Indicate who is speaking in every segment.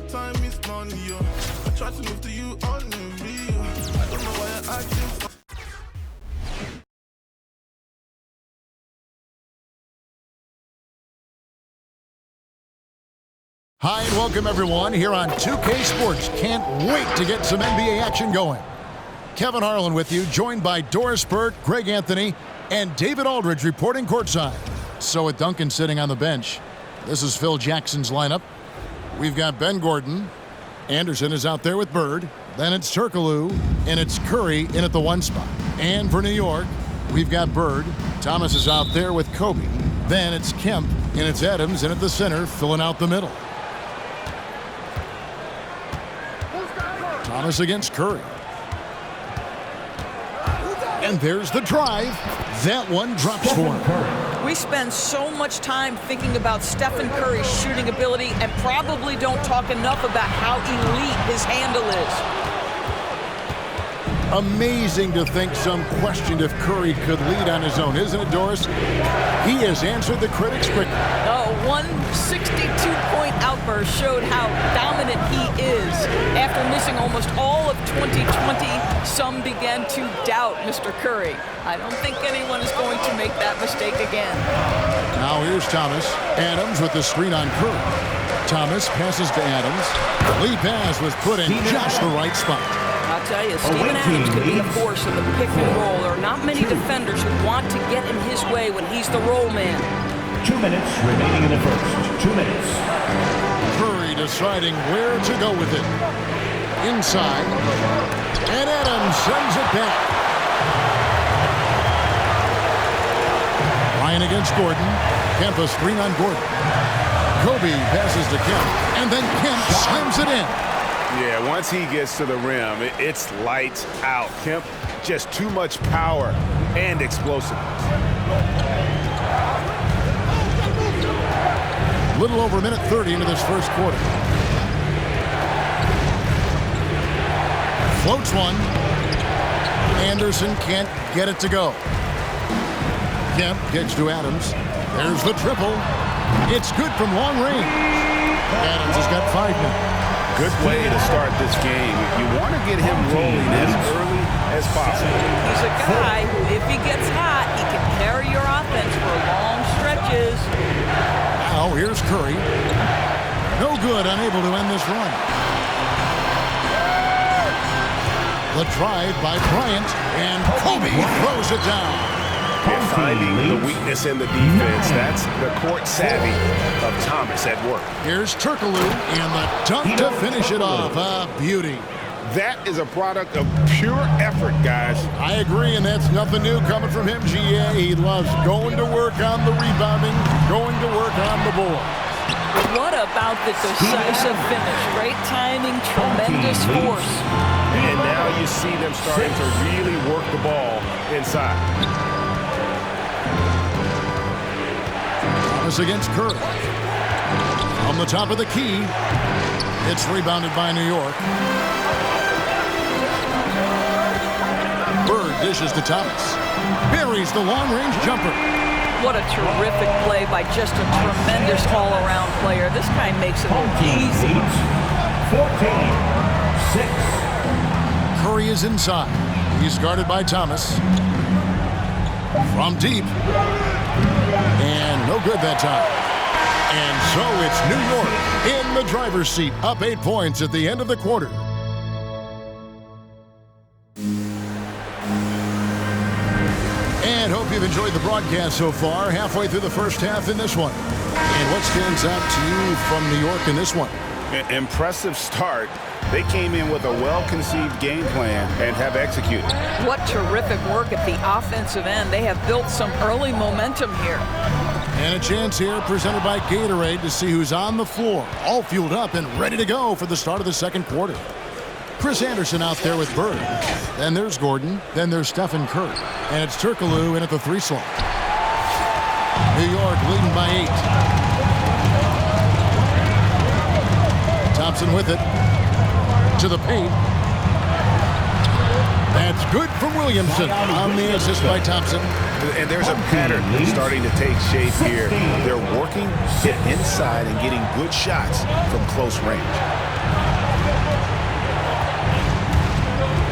Speaker 1: that time is money, yo. I try to move to you on the real. I don't know why you're acting.
Speaker 2: Hi and welcome everyone here on 2K Sports. Can't wait to get some NBA action going. Kevin Harlan with you, joined by Doris Burt, Greg Anthony, and David Aldridge reporting courtside. So with Duncan sitting on the bench, this is Phil Jackson's lineup. We've got Ben Gordon. Anderson is out there with Bird. Then it's Turkoglu, and it's Curry in at the 1 spot. And for New York, we've got Bird. Thomas is out there with Kobe. Then it's Kemp, and it's Adams in at the center, filling out the middle. Thomas against Curry. And there's the drive. That one drops for him.
Speaker 3: We spend so much time thinking about Stephen Curry's shooting ability and probably don't talk enough about how elite his handle is.
Speaker 2: Amazing to think some questioned if Curry could lead on his own, isn't it, Doris? He has answered the critics quickly.
Speaker 3: One 62-point outburst showed how dominant he is. After missing almost all of 2020, some began to doubt Mr. Curry. I don't think anyone is going to make that mistake again.
Speaker 2: Now here's Thomas. Adams with the screen on Curry. Thomas passes to Adams. Lead pass was put in just the right spot.
Speaker 3: I'll tell you, Steven Adams could be a force in the pick and roll. There are not many defenders who want to get in his way when he's the roll man.
Speaker 4: 2 minutes remaining in the first. 2 minutes.
Speaker 2: Curry deciding where to go with it. Inside. And Adams sends it back. Ryan against Gordon. Kemp a screen on Gordon. Kobe passes to Kemp. And then Kemp slams it in.
Speaker 5: Yeah, once he gets to the rim, it's lights out. Kemp, just too much power and explosiveness.
Speaker 2: Little over a minute 30 into this first quarter. Floats one. Anderson can't get it to go. Kemp gets to Adams. There's the triple. It's good from long range. Adams has got 5 now.
Speaker 5: Good way to start this game. You want to get him rolling as early as possible.
Speaker 3: He's a guy who, if he gets hot, he can carry your offense for long stretches.
Speaker 2: Now here's Curry. No good, unable to end this run. The drive by Bryant, and Kobe throws it down.
Speaker 5: And finding the weakness in the defense, that's the court savvy of Thomas at work.
Speaker 2: Here's Turkoglu, and the dunk to finish it off. A beauty.
Speaker 5: That is a product of pure effort, guys.
Speaker 2: I agree, and that's nothing new coming from him, GA. He loves going to work on the rebounding, going to work on the board.
Speaker 3: What about the decisive finish? Great timing, tremendous force.
Speaker 5: And now you see them starting to really work the ball inside.
Speaker 2: Thomas against Curry. From the top of the key, it's rebounded by New York. Bird dishes to Thomas. Buries the long-range jumper.
Speaker 3: What a terrific play by just a tremendous all-around player. This guy makes it look easy.
Speaker 4: 14-6.
Speaker 2: Curry is inside. He's guarded by Thomas. From deep. And no good that time. And so it's New York in the driver's seat, up 8 points at the end of the quarter. And hope you've enjoyed the broadcast so far, halfway through the first half in this one. And what stands out to you from New York in this one?
Speaker 5: Impressive start. They came in with a well-conceived game plan and have executed.
Speaker 3: What terrific work at the offensive end. They have built some early momentum here.
Speaker 2: And a chance here presented by Gatorade to see who's on the floor, all fueled up and ready to go for the start of the second quarter. Chris Anderson out there with Bird. Then there's Gordon. Then there's Stephen Curry. And it's Turkoglu in at the 3 slot. New York leading by 8. Thompson with it. To the paint. That's good from Williamson on the assist by Thompson.
Speaker 5: And there's a pattern starting to take shape here. They're working, get inside, and getting good shots from close range.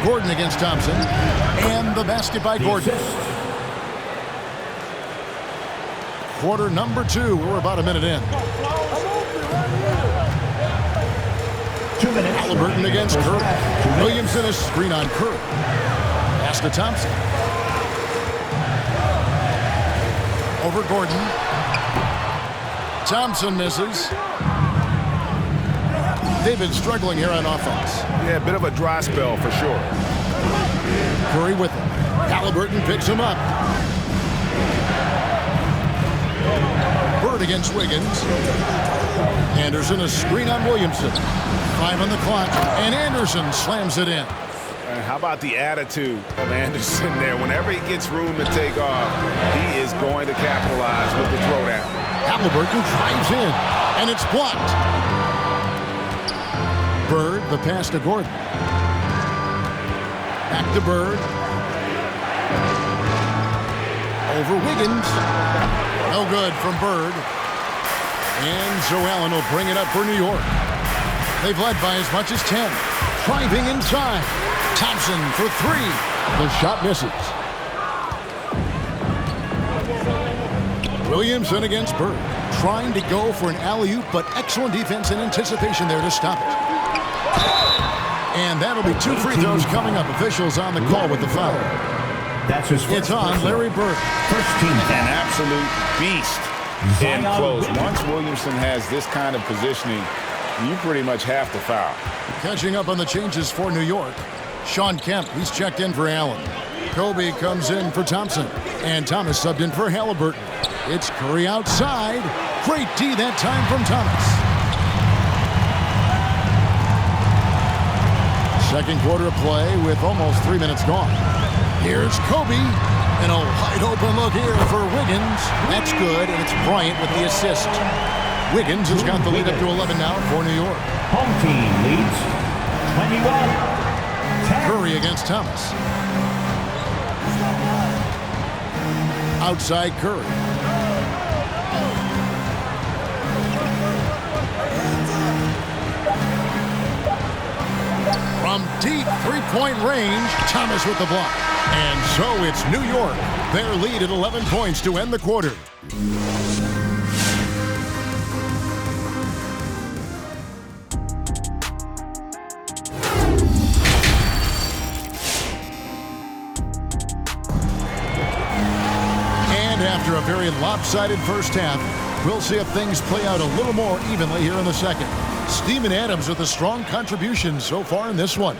Speaker 2: Gordon against Thompson. And the basket by Gordon. Quarter number 2. We're about a minute in.
Speaker 4: 2 minutes.
Speaker 2: Halliburton against Curry. Williamson is screen on Curry. Pass to Thompson. Over Gordon. Thompson misses. They've been struggling here on offense.
Speaker 5: Yeah, a bit of a dry spell for sure.
Speaker 2: Curry with him. Halliburton picks him up. Bird against Wiggins. Anderson a screen on Williamson. 5 on the clock, and Anderson slams it in.
Speaker 5: And how about the attitude of Anderson there? Whenever he gets room to take off, he is going to capitalize with the throwdown.
Speaker 2: Halliburton drives in, and it's blocked. Bird, the pass to Gordon. Back to Bird. Over Wiggins. No good from Bird. And Joe Allen will bring it up for New York. They've led by as much as 10. Driving inside. Thompson for 3. The shot misses. Williamson against Bird. Trying to go for an alley-oop, but excellent defense and anticipation there to stop it. And that'll be 2 free throws coming up. Officials on the call with the foul.
Speaker 4: That's his first.
Speaker 2: It's on Larry Bird.
Speaker 4: First team.
Speaker 5: An absolute beast in close. Once Williamson has this kind of positioning, you pretty much have to foul.
Speaker 2: Catching up on the changes for New York. Sean Kemp, he's checked in for Allen. Kobe comes in for Thompson. And Thomas subbed in for Halliburton. It's Curry outside. Great D that time from Thomas. Second quarter of play with almost 3 minutes gone. Here's Kobe. And a wide open look here for Wiggins. That's good, and it's Bryant with the assist. Wiggins has got the lead up to 11 now for New York.
Speaker 4: Home team leads 21-10.
Speaker 2: Curry against Thomas. Outside Curry. From deep three-point range, Thomas with the block. And so it's New York. Their lead at 11 points to end the quarter. And after a very lopsided first half, we'll see if things play out a little more evenly here in the second. Steven Adams with a strong contribution so far in this one.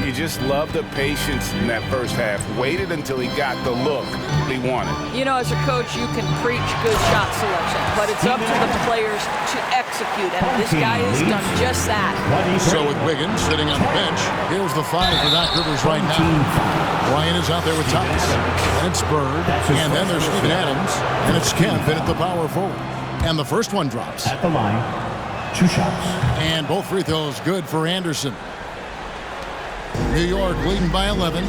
Speaker 5: You just love the patience in that first half. Waited until he got the look he wanted.
Speaker 3: You know, as a coach, you can preach good shot selection, but it's up to the players to execute, and this guy has done just that.
Speaker 2: So with Wiggins sitting on the bench, here's the 5 for Doc Rivers right now. Bryant is out there with Thomas, and it's Bird, and then there's Steven Adams, and it's Kemp in at the power forward. And the first one drops.
Speaker 4: At the line, 2 shots.
Speaker 2: And both free throws good for Anderson. New York leading by 11.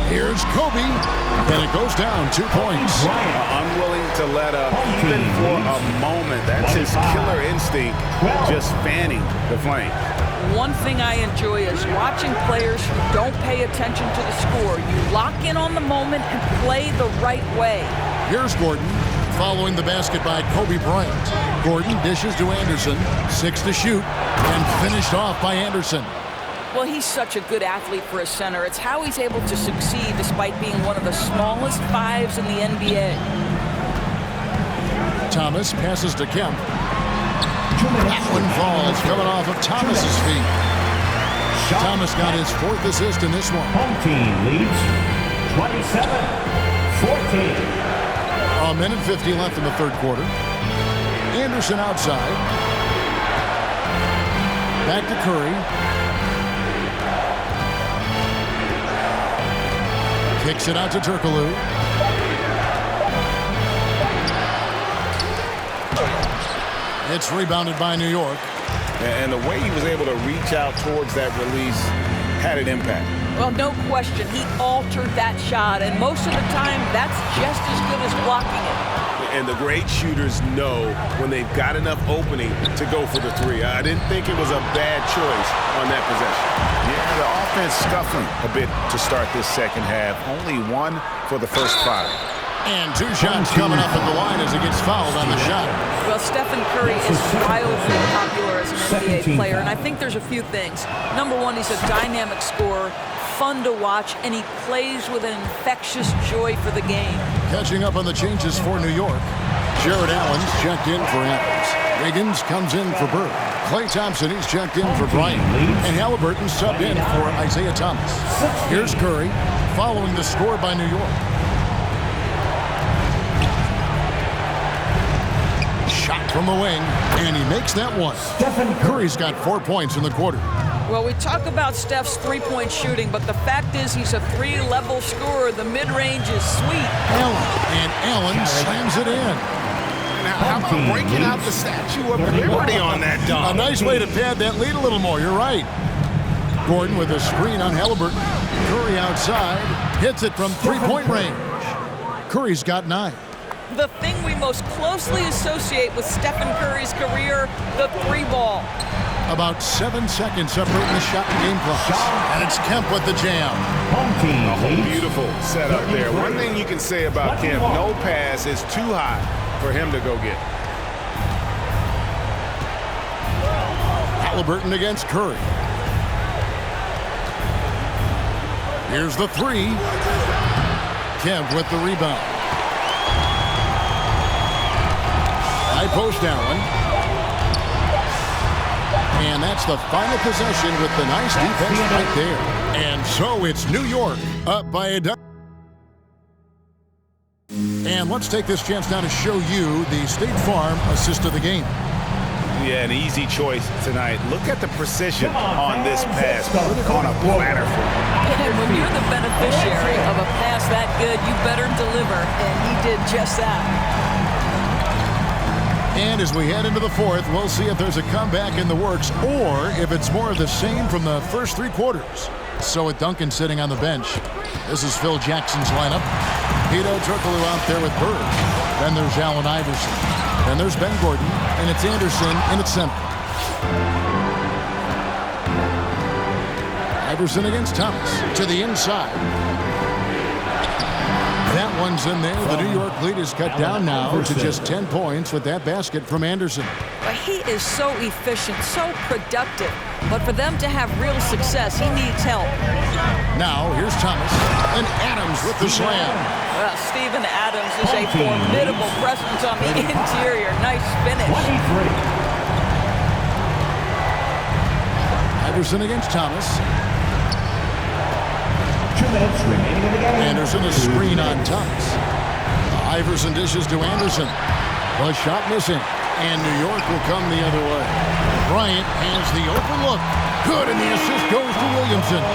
Speaker 2: Here's Kobe, and it goes down 2 points.
Speaker 5: Unwilling to let up even for a moment. That's his killer instinct, just fanning the flame.
Speaker 3: One thing I enjoy is watching players who don't pay attention to the score. You lock in on the moment and play the right way.
Speaker 2: Here's Gordon, following the basket by Kobe Bryant. Gordon dishes to Anderson, 6 to shoot, and finished off by Anderson.
Speaker 3: Well, he's such a good athlete for a center. It's how he's able to succeed despite being one of the smallest 5s in the NBA.
Speaker 2: Thomas passes to Kemp. That one falls, coming off of Thomas's feet. Thomas got his 4th assist in this one.
Speaker 4: Home team leads 27-14.
Speaker 2: A minute 50 left in the third quarter. Anderson outside. Back to Curry. Kicks it out to Turkoglu. It's rebounded by New York.
Speaker 5: And the way he was able to reach out towards that release had an impact.
Speaker 3: Well, no question. He altered that shot, and most of the time, that's just as good as blocking it.
Speaker 5: And the great shooters know when they've got enough opening to go for the three. I didn't think it was a bad choice on that possession.
Speaker 6: Yeah, the offense scuffling a bit to start this second half. Only one for the first 5.
Speaker 2: And 2 shots coming up at the line as he gets fouled on the shot.
Speaker 3: Well, Stephen Curry is wildly popular as an NBA player, and I think there's a few things. Number one, he's a dynamic scorer, fun to watch, and he plays with an infectious joy for the game.
Speaker 2: Catching up on the changes for New York. Jared Allen's checked in for Adams. Wiggins comes in for Bird. Klay Thompson, he's checked in for Bryant. And Halliburton subbed in for Isaiah Thomas. Here's Curry following the score by New York. Shot from the wing, and he makes that one. Curry's got 4 points in the quarter.
Speaker 3: Well, we talk about Steph's three-point shooting, but the fact is he's a three-level scorer. The mid-range is sweet.
Speaker 2: Allen slams it in.
Speaker 6: Now, how about breaking out the Statue of Liberty on that dunk?
Speaker 2: A nice way to pad that lead a little more. You're right. Gordon with a screen on Halliburton. Curry outside. Hits it from three-point range. Curry's got 9.
Speaker 3: The thing we most closely associate with Stephen Curry's career, the three ball.
Speaker 2: About 7 seconds separating the shot and game clock. And it's Kemp with the jam.
Speaker 5: Beautiful setup there. One thing you can say about Kemp, no pass is too high for him to go get.
Speaker 2: Halliburton against Curry. Here's the 3. Kemp with the rebound. High post Allen. And that's the final possession with the nice defense right there. And so it's New York up by a double. And let's take this chance now to show you the State Farm assist of the game.
Speaker 6: Yeah, an easy choice tonight. Look at the precision on this pass. Put it on a platter for him.
Speaker 3: And when you're the beneficiary of a pass that good, you better deliver. And he did just that.
Speaker 2: And as we head into the fourth, we'll see if there's a comeback in the works or if it's more of the same from the first 3 quarters. So with Duncan sitting on the bench, this is Phil Jackson's lineup. Pito Turkoglu out there with Bird. Then there's Allen Iverson. Then there's Ben Gordon. And it's Anderson in at center. Iverson against Thomas to the inside. That one's in there. The New York lead is cut down now to just 10 points with that basket from Anderson.
Speaker 3: But he is so efficient, so productive. But for them to have real success, he needs help.
Speaker 2: Now, here's Thomas. And Adams with the slam.
Speaker 3: Well, Steven Adams is a formidable presence on the interior. Nice finish.
Speaker 2: Iverson against Thomas.
Speaker 4: 2 minutes remaining in the game.
Speaker 2: Anderson a screen on Thomas. Iverson dishes to Anderson. The shot missing. And New York will come the other way. Bryant has the open look. Good, and the assist goes to Williamson.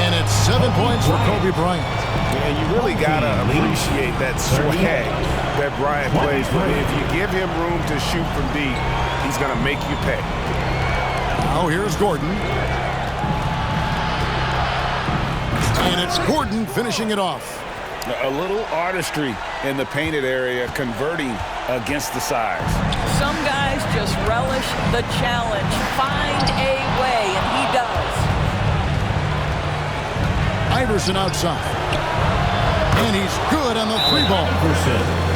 Speaker 2: And it's 7 points for Kobe Bryant.
Speaker 5: Yeah, you really got to appreciate that swag that Bryant plays with. If you give him room to shoot from deep, he's going to make you pay.
Speaker 2: Now here's Gordon. And it's Gordon finishing it off.
Speaker 6: A little artistry in the painted area, converting against the size.
Speaker 3: Some guys just relish the challenge. Find a way, and he does.
Speaker 2: Iverson outside. And he's good on the 3 ball.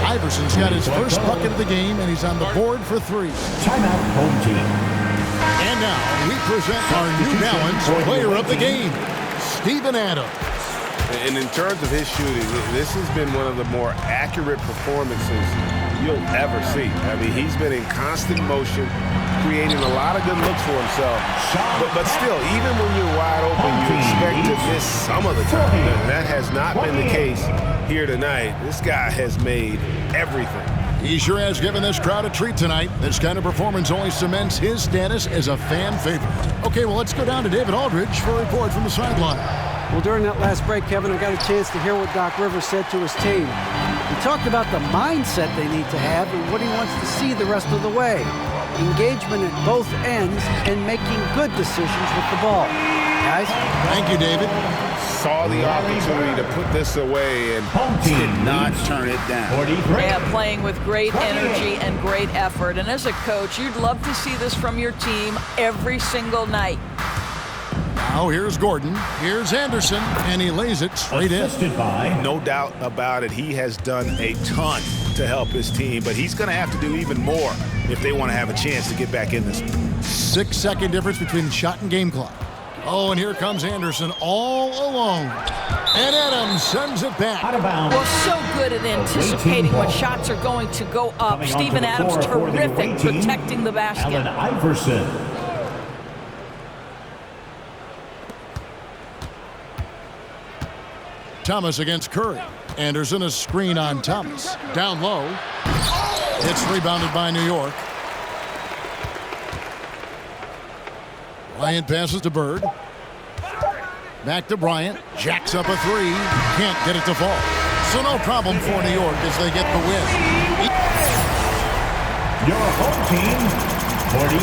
Speaker 2: Iverson's got his first bucket of the game, and he's on the board for 3.
Speaker 4: Timeout, home team.
Speaker 2: And now we present our New Balance player of the game, Steven Adams.
Speaker 5: And in terms of his shooting, this has been one of the more accurate performances you'll ever see. I mean, he's been in constant motion, creating a lot of good looks for himself. But still, even when you're wide open, you expect to miss some of the time. And that has not been the case here tonight. This guy has made everything.
Speaker 2: He sure has given this crowd a treat tonight. This kind of performance only cements his status as a fan favorite. Okay, well, let's go down to David Aldridge for a report from the sideline.
Speaker 7: Well, during that last break, Kevin, I got a chance to hear what Doc Rivers said to his team. He talked about the mindset they need to have and what he wants to see the rest of the way. Engagement at both ends and making good decisions with the ball. guys.
Speaker 2: Thank you, David.
Speaker 5: Saw the opportunity to put this away and
Speaker 4: Home team
Speaker 6: Did not
Speaker 4: leads
Speaker 6: turn it down.
Speaker 4: 43.
Speaker 3: Yeah, playing with great energy and great effort. And as a coach, you'd love to see this from your team every single night.
Speaker 2: Now here's Gordon. Here's Anderson, and he lays it straight in.
Speaker 4: Assisted by
Speaker 6: No doubt about it, he has done a ton to help his team, but he's going to have to do even more if they want to have a chance to get back in this.
Speaker 2: 6-second difference between shot and game clock. Oh, and here comes Anderson all alone. And Adams sends it back.
Speaker 4: out of bounds.
Speaker 3: Well, so good at anticipating when shots are going to go up.
Speaker 4: Coming onto
Speaker 3: Steven
Speaker 4: the
Speaker 3: Adams,
Speaker 4: floor for the away
Speaker 3: terrific
Speaker 4: team,
Speaker 3: protecting the basket.
Speaker 4: Allen Iverson.
Speaker 2: Thomas against Curry. Anderson, a screen on Thomas. Down low. It's rebounded by New York. Bryant passes to Bird. Back to Bryant. Jacks up a three. Can't get it to fall. So no problem for New York as they get the win.
Speaker 4: Your home team, 43.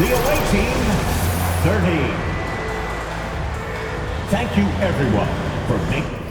Speaker 4: The away team, 30. Thank you, everyone, for making